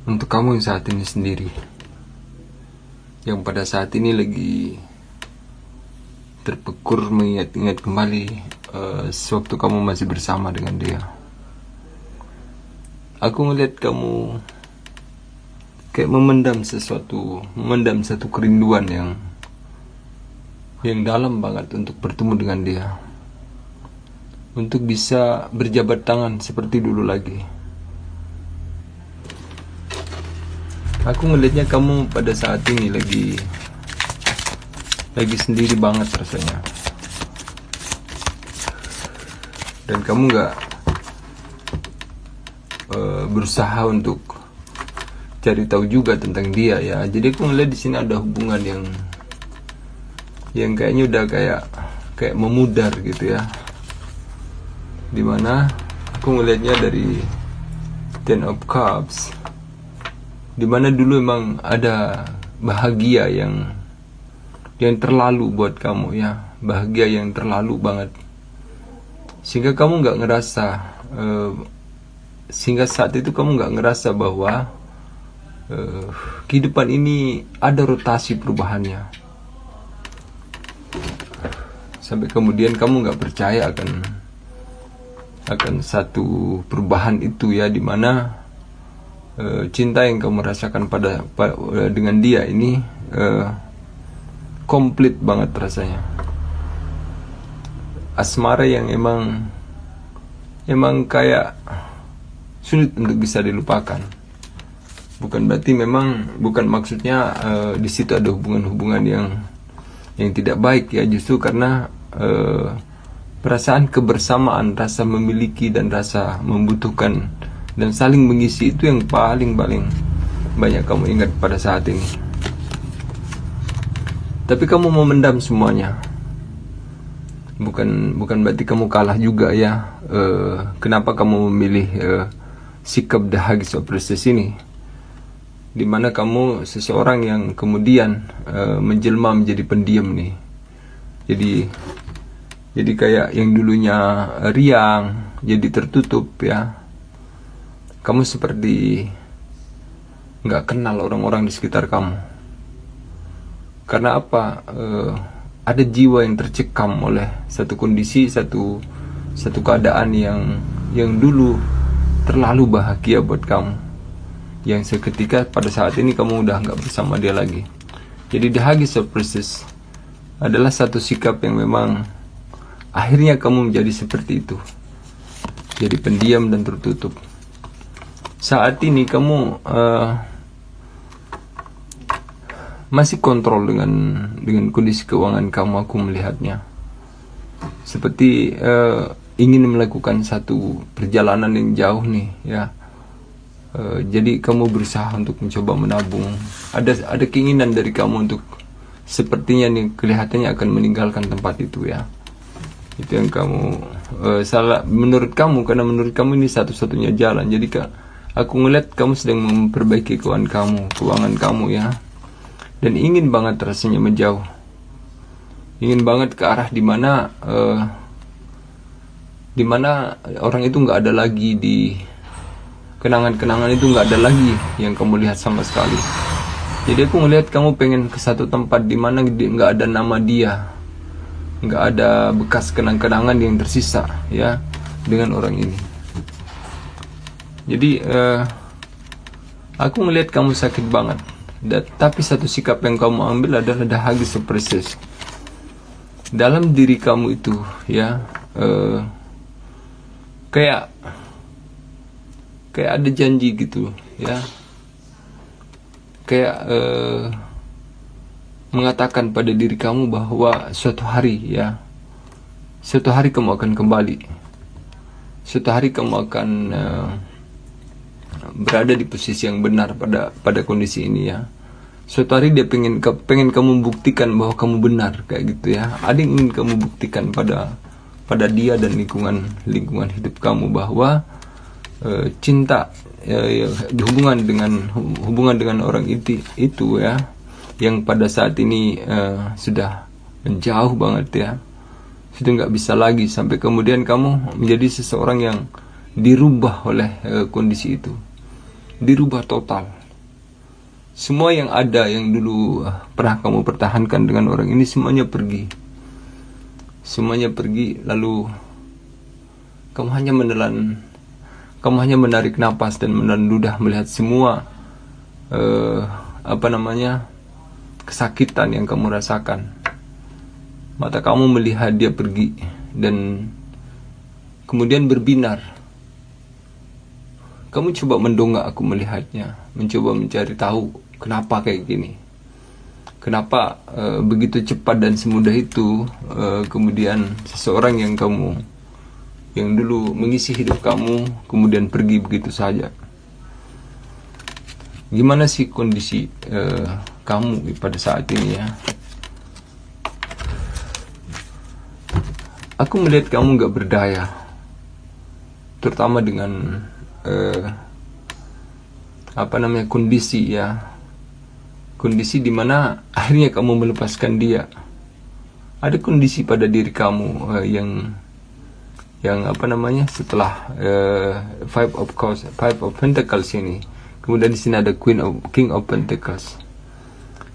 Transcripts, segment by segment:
Untuk kamu yang saat ini sendiri, yang pada saat ini lagi terpekur mengingat-ingat kembali sewaktu kamu masih bersama dengan dia. Aku ngeliat kamu kayak memendam sesuatu, memendam satu kerinduan yang dalam banget untuk bertemu dengan dia, untuk bisa berjabat tangan seperti dulu lagi. Aku ngelihatnya kamu pada saat ini lagi sendiri banget rasanya, dan kamu gak berusaha untuk cari tahu juga tentang dia ya. Jadi aku ngeliat di sini ada hubungan yang kayaknya udah kayak memudar gitu ya, dimana aku ngelihatnya dari Ten of Cups, dimana dulu emang ada bahagia yang terlalu buat kamu ya, bahagia yang terlalu banget, sehingga kamu nggak ngerasa sehingga saat itu kamu nggak ngerasa bahwa kehidupan ini ada rotasi perubahannya, sampai kemudian kamu nggak percaya akan satu perubahan itu ya, dimana cinta yang kamu rasakan dengan dia ini komplit banget rasanya. Asmara yang emang kayak sulit untuk bisa dilupakan. Bukan berarti bukan maksudnya di situ ada hubungan-hubungan yang tidak baik ya, justru karena perasaan kebersamaan, rasa memiliki dan rasa membutuhkan dan saling mengisi itu yang paling banyak kamu ingat pada saat ini. Tapi kamu memendam semuanya. Bukan berarti kamu kalah juga ya. Kenapa kamu memilih sikap the Hagis of Priestess ini, dimana kamu seseorang yang kemudian menjelma menjadi pendiam nih. Jadi kayak yang dulunya riang jadi tertutup ya. Kamu seperti nggak kenal orang-orang di sekitar kamu. Karena apa? Ada jiwa yang tercekam oleh satu kondisi, satu keadaan yang dulu terlalu bahagia buat kamu, yang seketika pada saat ini kamu udah nggak bersama dia lagi. Jadi the Hagis of Priestess adalah satu sikap yang memang akhirnya kamu menjadi seperti itu, jadi pendiam dan tertutup. Saat ini kamu masih kontrol dengan kondisi keuangan kamu. Aku melihatnya seperti ingin melakukan satu perjalanan yang jauh nih ya. Jadi kamu berusaha untuk mencoba menabung. Ada keinginan dari kamu untuk sepertinya nih kelihatannya akan meninggalkan tempat itu ya. Itu yang kamu salah menurut kamu, karena menurut kamu ini satu-satunya jalan. Jadi aku ngeliat kamu sedang memperbaiki keuangan kamu ya, dan ingin banget rasanya menjauh, ingin banget ke arah dimana orang itu nggak ada lagi, di kenangan-kenangan itu nggak ada lagi yang kamu lihat sama sekali. Jadi aku ngeliat kamu pengen ke satu tempat dimana nggak ada nama dia, nggak ada bekas kenang-kenangan yang tersisa ya dengan orang ini. Jadi aku ngelihat kamu sakit banget, tapi satu sikap yang kamu ambil adalah the Hagis of Priestess. Dalam diri kamu itu ya, kayak ada janji gitu ya, kayak mengatakan pada diri kamu bahwa suatu hari kamu akan kembali, suatu hari kamu akan berada di posisi yang benar pada kondisi ini ya. Suatu hari dia pengen kamu buktikan bahwa kamu benar kayak gitu ya. Ada yang ingin kamu buktikan pada dia dan lingkungan hidup kamu bahwa cinta hubungan dengan orang itu ya, yang pada saat ini sudah menjauh banget ya, sudah nggak bisa lagi, sampai kemudian kamu menjadi seseorang yang dirubah oleh kondisi itu. dirubah total. Semua yang ada yang dulu pernah kamu pertahankan dengan orang ini semuanya pergi. Semuanya pergi, lalu kamu hanya menarik napas dan menelan ludah melihat semua kesakitan yang kamu rasakan. Mata kamu melihat dia pergi dan kemudian berbinar. Kamu coba mendongak aku melihatnya, mencoba mencari tahu kenapa kayak gini. Kenapa begitu cepat dan semudah itu kemudian seseorang yang dulu mengisi hidup kamu kemudian pergi begitu saja. Gimana sih kondisi kamu pada saat ini ya? Aku melihat kamu gak berdaya, terutama dengan kondisi ya. Kondisi dimana akhirnya kamu melepaskan dia. Ada kondisi pada diri kamu yang setelah Five of Pentacles ini, kemudian di sini ada King of Pentacles,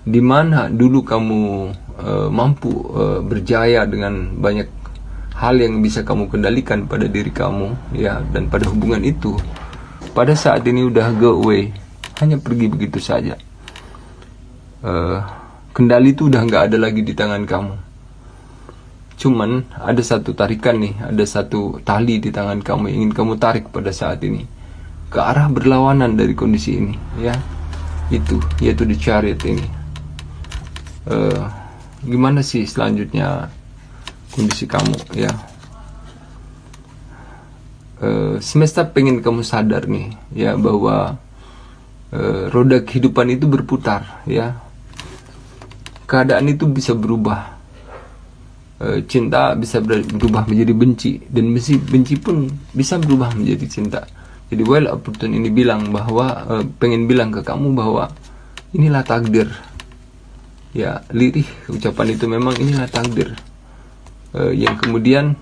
dimana dulu kamu mampu berjaya dengan banyak hal yang bisa kamu kendalikan pada diri kamu ya, dan pada hubungan itu pada saat ini udah go away, hanya pergi begitu saja. Kendali itu udah nggak ada lagi di tangan kamu. Cuman ada satu tarikan nih, ada satu tali di tangan kamu yang ingin kamu tarik pada saat ini ke arah berlawanan dari kondisi ini ya. Itu yaitu the Chariot ini. Gimana sih selanjutnya kondisi kamu ya? Semesta pengen kamu sadar nih ya, bahwa roda kehidupan itu berputar ya. Keadaan itu bisa berubah. Cinta bisa berubah menjadi benci, dan benci pun bisa berubah menjadi cinta. Jadi Wheel of Fortune ini bilang bahwa pengen bilang ke kamu bahwa inilah takdir. Ya, lirih ucapan itu, memang inilah takdir. Yang kemudian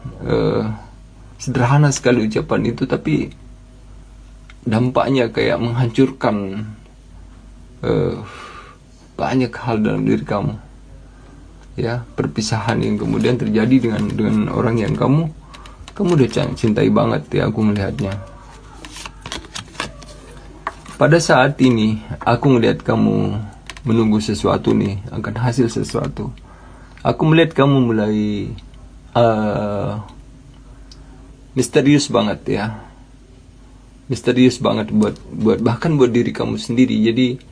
sederhana sekali ucapan itu, tapi dampaknya kayak menghancurkan banyak hal dalam diri kamu ya. Perpisahan yang kemudian terjadi dengan orang yang kamu udah cintai banget ya, aku melihatnya. Pada saat ini aku melihat kamu menunggu sesuatu nih, akan hasil sesuatu. Aku melihat kamu mulai misterius banget ya, misterius banget buat bahkan buat diri kamu sendiri. Jadi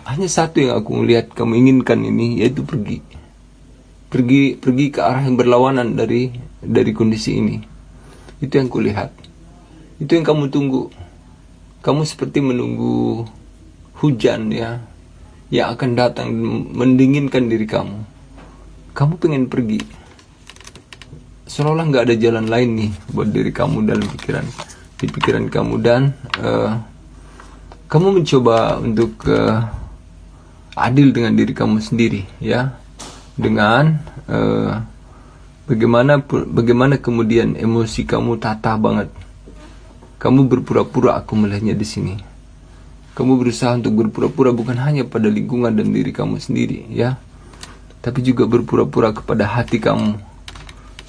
hanya satu yang aku melihat kamu inginkan ini, yaitu pergi ke arah yang berlawanan dari kondisi ini. Itu yang kulihat, itu yang kamu tunggu. Kamu seperti menunggu hujan ya, yang akan datang mendinginkan diri kamu. Kamu pengen pergi, seolah-olah nggak ada jalan lain nih buat diri kamu dalam di pikiran kamu. Dan kamu mencoba untuk adil dengan diri kamu sendiri ya, dengan bagaimana kemudian emosi kamu tata banget. Kamu berpura-pura, aku melihatnya di sini. Kamu berusaha untuk berpura-pura bukan hanya pada lingkungan dan diri kamu sendiri ya, tapi juga berpura-pura kepada hati kamu,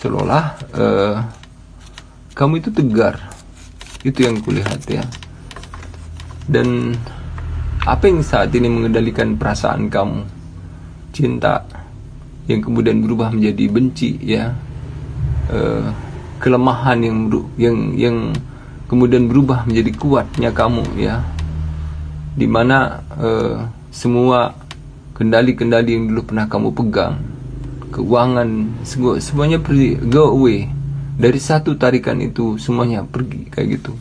seolah kamu itu tegar. Itu yang kulihat ya. Dan apa yang saat ini mengendalikan perasaan kamu? Cinta yang kemudian berubah menjadi benci ya, kelemahan yang kemudian berubah menjadi kuatnya kamu ya, dimana semua kendali-kendali yang dulu pernah kamu pegang, keuangan, semuanya pergi, go away. Dari satu tarikan itu semuanya pergi kayak gitu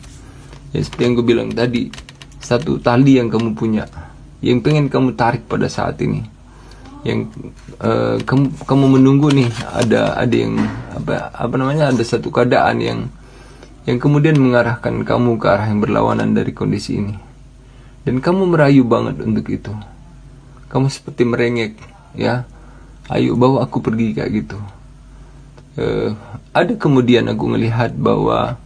ya. Seperti yang gue bilang tadi, satu tali yang kamu punya, yang pengen kamu tarik pada saat ini, yang kamu menunggu nih, ada yang ada satu keadaan yang kemudian mengarahkan kamu ke arah yang berlawanan dari kondisi ini, dan kamu merayu banget untuk itu. Kamu seperti merengek ya, ayo bawa aku pergi kayak gitu. Ada kemudian aku melihat bahwa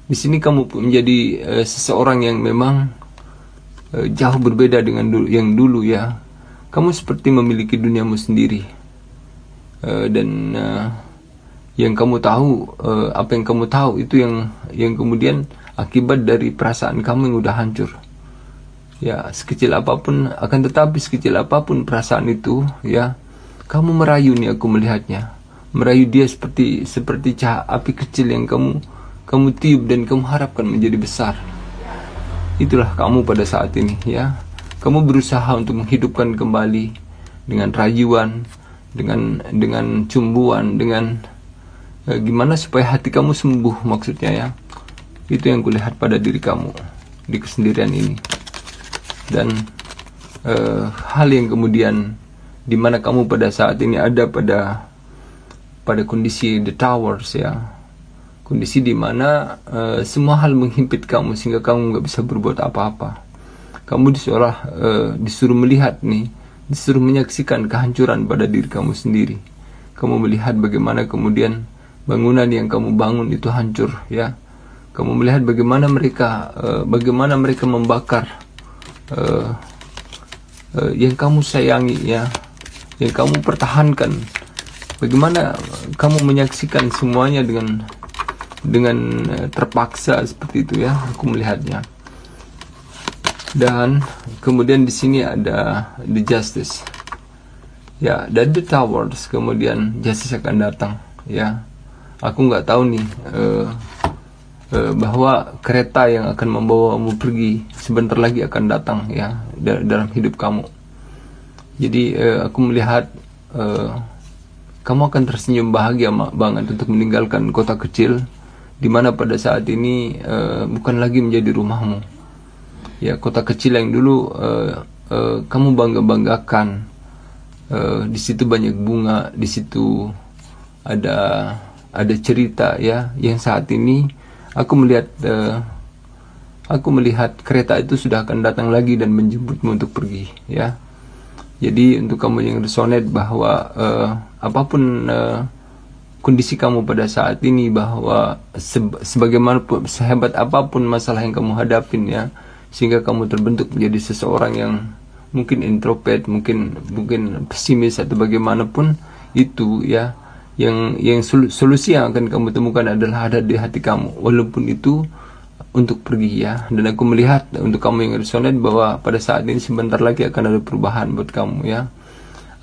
di Di sini kamu menjadi seseorang yang memang jauh berbeda dengan yang dulu ya. Kamu seperti memiliki duniamu sendiri, dan yang kamu tahu, apa yang kamu tahu itu yang kemudian akibat dari perasaan kamu yang udah hancur. Ya, sekecil apapun, akan tetapi sekecil apapun perasaan itu, ya, kamu merayu nih, aku melihatnya, merayu dia seperti api kecil yang kamu tiup dan kamu harapkan menjadi besar. Itulah kamu pada saat ini, ya. Kamu berusaha untuk menghidupkan kembali dengan rayuan, dengan cumbuan, dengan gimana supaya hati kamu sembuh, maksudnya ya. Itu yang kulihat pada diri kamu di kesendirian ini. Dan hal yang kemudian dimana kamu pada saat ini ada pada kondisi the towers, ya, kondisi dimana semua hal menghimpit kamu sehingga kamu nggak bisa berbuat apa-apa. Kamu disuruh melihat nih, disuruh menyaksikan kehancuran pada diri kamu sendiri. Kamu melihat bagaimana kemudian bangunan yang kamu bangun itu hancur, ya. Kamu melihat bagaimana mereka membakar yang kamu sayangi, ya, yang kamu pertahankan. Bagaimana kamu menyaksikan semuanya dengan terpaksa seperti itu, ya. Aku melihatnya. Dan kemudian di sini ada the justice, ya, dan the towers. Kemudian justice akan datang, ya. Aku nggak tahu nih bahwa kereta yang akan membawamu pergi sebentar lagi akan datang, ya, dalam hidup kamu. Jadi aku melihat kamu akan tersenyum bahagia banget untuk meninggalkan kota kecil di mana pada saat ini bukan lagi menjadi rumahmu. Ya, kota kecil yang dulu kamu bangga-banggakan. Di situ banyak bunga, di situ ada cerita, ya. Yang saat ini aku melihat kereta itu sudah akan datang lagi dan menjemputmu untuk pergi, ya. Jadi untuk kamu yang resonate bahwa apapun kondisi kamu pada saat ini, bahwa sebagaimanapun, sehebat apapun masalah yang kamu hadapin, ya, sehingga kamu terbentuk menjadi seseorang yang mungkin introvert, mungkin pesimis atau bagaimanapun itu, ya, yang solusi yang akan kamu temukan adalah ada di hati kamu, walaupun itu untuk pergi, ya. Dan aku melihat untuk kamu yang resonate bahwa pada saat ini sebentar lagi akan ada perubahan buat kamu, ya.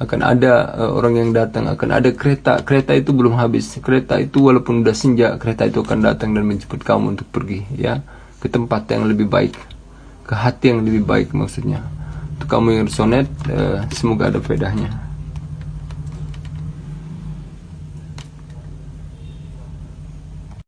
Akan ada orang yang datang, akan ada kereta itu belum habis. Kereta itu walaupun udah senja, kereta itu akan datang dan menjemput kamu untuk pergi, ya, ke tempat yang lebih baik, ke hati yang lebih baik, maksudnya. Untuk kamu yang resonate, semoga ada faedahnya.